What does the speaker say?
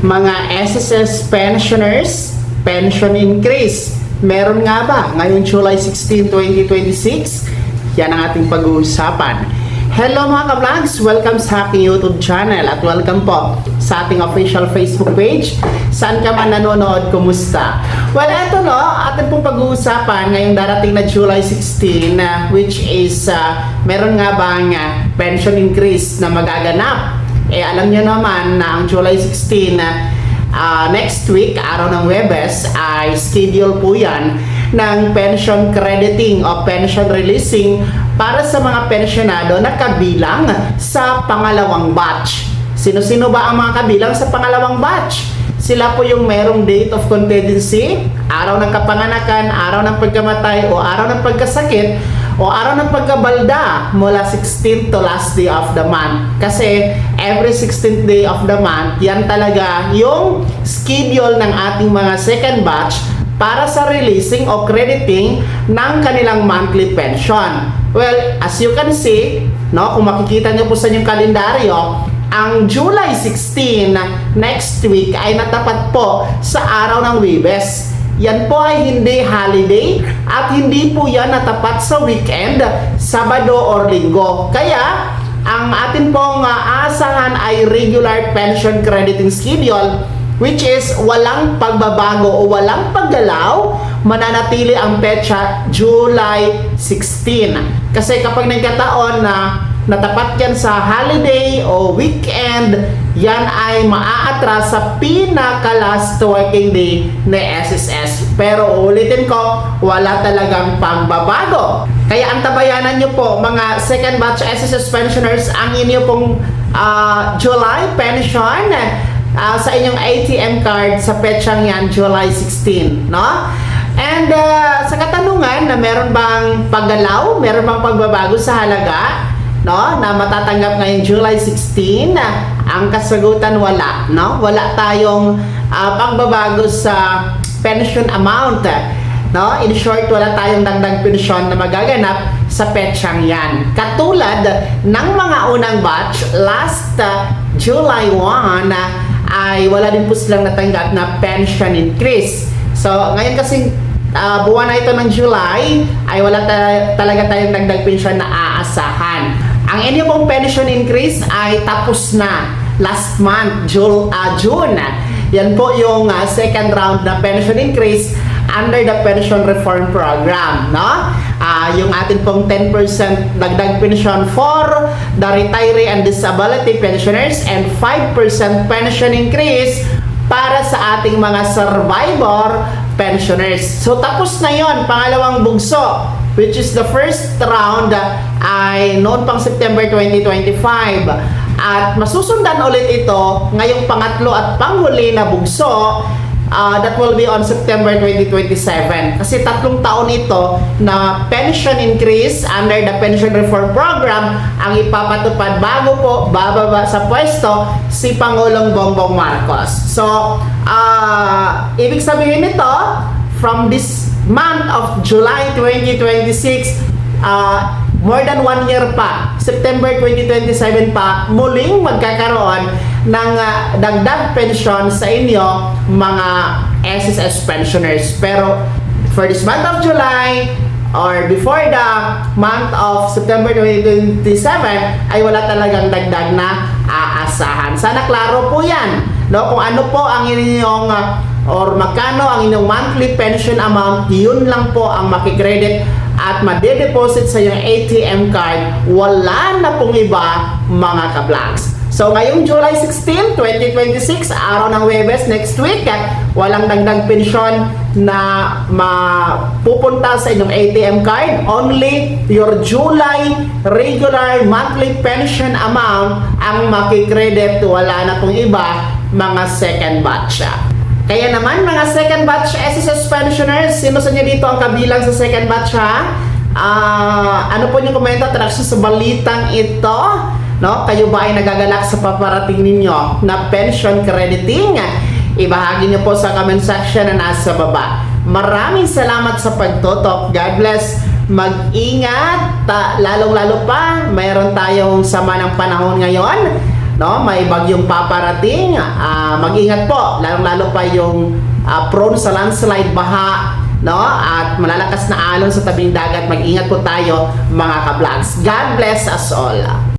Mga SSS pensioners, pension increase. Meron nga ba ngayong July 16, 2026? Yan ang ating pag-uusapan. Hello mga ka-vlogs! Welcome sa aking YouTube channel at welcome po sa ating official Facebook page. Saan ka man nanonood, kumusta? Well, eto no, ating pong pag-uusapan ngayong darating na July 16 which is meron nga bang pension increase na magaganap? Alam nyo naman na ang July 16 next week, araw ng Huwebes, ay schedule po yan ng pension crediting o pension releasing para sa mga pensionado na kabilang sa pangalawang batch. Sino-sino ba ang mga kabilang sa pangalawang batch? Sila po yung merong date of contingency, araw ng kapanganakan, araw ng pagkamatay o araw ng pagkasakit o araw ng pagkabalda mula 16th to last day of the month. Kasi every 16th day of the month, yan talaga yung schedule ng ating mga second batch para sa releasing o crediting ng kanilang monthly pension. Well, as you can see, no, kung makikita nyo po sa inyong kalendaryo, ang July 16 next week ay natapat po sa araw ng Huwebes. Yan po ay hindi holiday at hindi po yan natapat sa weekend, Sabado or Linggo. Kaya, ang atin pong aasahan ay regular pension crediting schedule, which is walang pagbabago o walang paggalaw, mananatili ang petsa July 16. Kasi kapag nagkataon na natapat yan sa holiday o weekend, yan ay maaatras sa pinaka-last working day ni SSS. Pero ulitin ko, wala talagang pagbabago. Kaya antabayanan nyo po, mga second batch SSS pensioners, ang inyo pong July pension sa inyong ATM card sa petsang yan, July 16, no? And sa katanungan na meron bang paggalaw, meron bang pagbabago sa halaga, no, na matatanggap ngayong July 16, ang kasagutan wala, no? Wala tayong pagbabago sa pension amount, no? In short, wala tayong dagdag pensyon na magaganap sa petsang yan. Katulad ng mga unang batch, last July 1, ay wala din po silang natanggap na pension increase. So, ngayon kasing buwan na ito ng July, ay wala talaga tayong dagdag pensyon na aasahan. Ang inyo pong pension increase ay tapos na last month, June. Yan po yung second round na pension increase under the pension reform program, no? Yung atin pong 10% dagdag pension for the retiree and disability pensioners and 5% pension increase para sa ating mga survivor pensioners. So tapos na yon, pangalawang bugso, which is the first round ay noon pang September 2025. At masusundan ulit ito ngayong pangatlo at panghuli na bugso, that will be on September 2027. Kasi 3 taon ito na pension increase under the pension reform program ang ipapatupad bago po bababa sa pwesto si Pangulong Bongbong Marcos. So, ibig sabihin nito, from this month of July 2026, more than 1 year pa, September 2027 pa, muling magkakaroon ng dagdag pensyon sa inyo mga SSS pensioners. Pero for this month of July or before the month of September 2027 ay wala talagang dagdag na aasahan. Sana klaro po yan, no? Kung ano po ang inyong or magkano ang inyong monthly pension amount, yun lang po ang makikredit at madedeposit sa iyong ATM card. Wala na pong iba mga ka-vlogs. So ngayong July 16, 2026, araw ng Huwebes next week, walang dagdag pensyon na mapupunta sa inyong ATM card. Only your July regular monthly pension amount ang makikredit. Wala na pong iba mga second batch. Kaya naman mga second batch SSS pensioners, sino sa inyo dito ang kabilang sa second batch ha? Ano po yung komento traction sa balitang ito? No? Kayo ba ay nagagalak sa paparating ninyo na pension crediting? Ibahagi niyo po sa comment section na nasa baba. Maraming salamat sa pagtutok. God bless. Mag-ingat. Lalong-lalo pa, mayroon tayong sama ng panahon ngayon. no? May bagyong paparating. Mag-ingat po, lalong-lalo pa yung prone sa landslide, baha, no? At malalakas na alon sa tabing dagat. Mag-ingat po tayo mga ka-vlogs. God bless us all.